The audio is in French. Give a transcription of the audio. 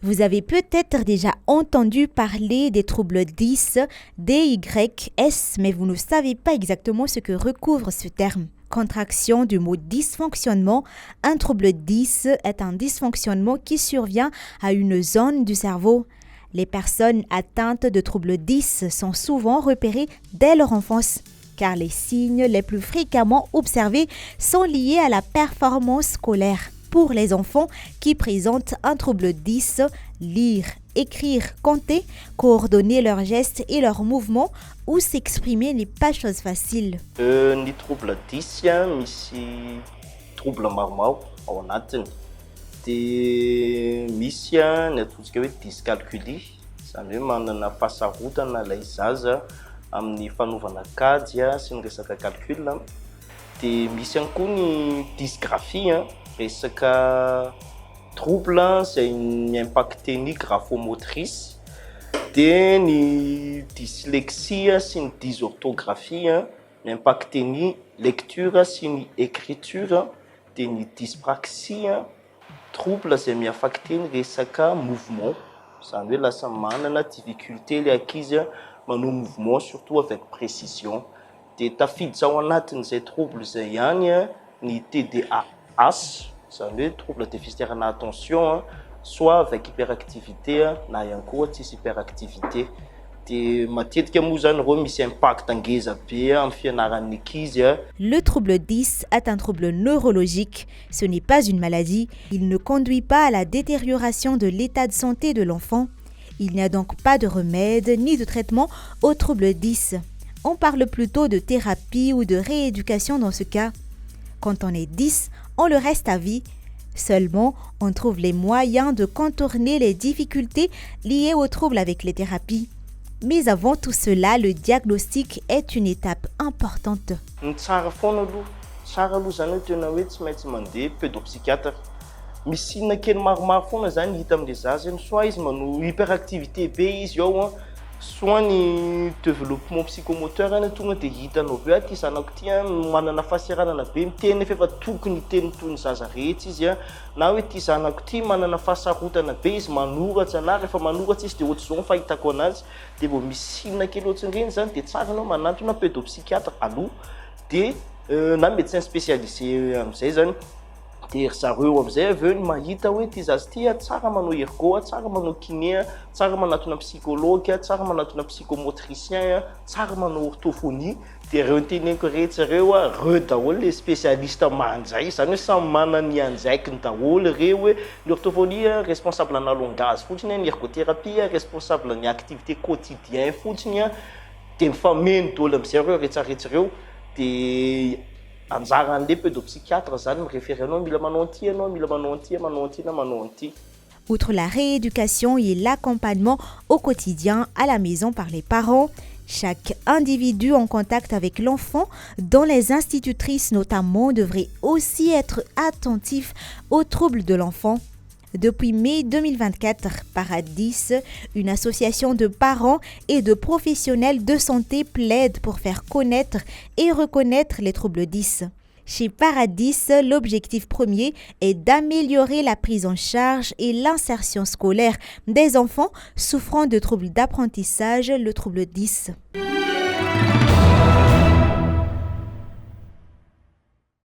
Vous avez peut-être déjà entendu parler des troubles 10, DYS, mais vous ne savez pas exactement ce que recouvre ce terme. Contraction du mot dysfonctionnement, un trouble 10 est un dysfonctionnement qui survient à une zone du cerveau. Les personnes atteintes de trouble 10 sont souvent repérées dès leur enfance, car les signes les plus fréquemment observés sont liés à la performance scolaire. Pour les enfants qui présentent un trouble 10, lire, écrire, compter, coordonner leurs gestes et leurs mouvements ou s'exprimer n'est pas chose facile. Ny trouble 10 misy trouble maromaro ao anatiny. Dia misy ny ataontsika hoe dyscalculie, izany hoe manana fasarotana ilay zaza amin'ny fanaovana kajy sy ny resaka calcul. Dia misy ihany koa ny dysgraphie, resaka trouble izay mi-impacter ny graphomotrice. Dia ny dyslexie sy ny dysorthographie mi-impacter ny lecture sy ny écriture. Dia ny dyspraxie trouble izay mi-affecter ny resaka mouvement, izany hoe lasa manana difficulté ilay ankizy manao mouvement surtout avec précision. Dia tafiditra ao anatin'izay trouble izay ihany ny TDAH, izany hoe trouble déficitaire en attention, soit avec hyperactivité na ihany koa tsisy hyperactivité. Dia matetika moa zany reo misy impact ngeza be amin'ny fianaran'ny ankizy. Le trouble 10 est un trouble neurologique. Ce n'est pas une maladie. Il ne conduit pas à la détérioration de l'état de santé de l'enfant. Il n'y a donc pas de remède ni de traitement au trouble 10. On parle plutôt de thérapie ou de rééducation dans ce cas. Quand on est 10, on le reste à vie. Seulement, on trouve les moyens de contourner les difficultés liées aux troubles avec les thérapies. Mais avant tout cela, le diagnostic est une étape importante. Ny tsara foana aloha, tsara aloha zany hoe tena hoe tsy maintsy mandeha pédopsychiatre. Misy signe kely maromaro foana zany hita amin'ilay zaza, soit izy manao hyperactivité be izy ao, soit ny développement psychomoteur tonga dia hitanao hoe ty zanako ty manana fahasaranana be miteny efa tokony hiteny toy ny zaza rehetra izy, na hoe ty zanako ty manana fahasarotana be izy manoratra na rehefa manoratra izy dia ohatr'izao ny fahitako anazy. Dia vao misy signe kely ohatran'ireny zany dia tsara anao manantona pédopsychiatre aloha, dia na médecin spécialisé amin'izay zany. Dia zareo amin'izay avy eo ny mahita hoe ty zaza ty tsara manao ergo, tsara manao kiné, tsara manatona psychologue, tsara manatona psychomotricien, tsara manao orthophonie. Dia ireo teneniko rehetra ireo reo daholo le spécialiste mandray, izany hoe samy manana ny anjaikiny daholo ireo. Hoe ny orthophonie responsable na langage fotsiny, ny ergothérapie responsable ny activité quotidien fotsiny. Dia mifameno daholo amin'izay ireo rehetrarehetra ireo. Dia anjara an'ilay pédopsychiatre zany miréférer anao mila manao an'ity anao, mila manao an'ity, manao an'ity na manao an'ity. Outre la rééducation et l'accompagnement au quotidien à la maison par les parents, chaque individu en contact avec l'enfant, dont les institutrices notamment, devrait aussi être attentif aux troubles de l'enfant. Depuis mai 2024, Paradis, une association de parents et de professionnels de santé, plaide pour faire connaître et reconnaître les troubles 10. Chez Paradis, l'objectif premier est d'améliorer la prise en charge et l'insertion scolaire des enfants souffrant de troubles d'apprentissage, le trouble 10.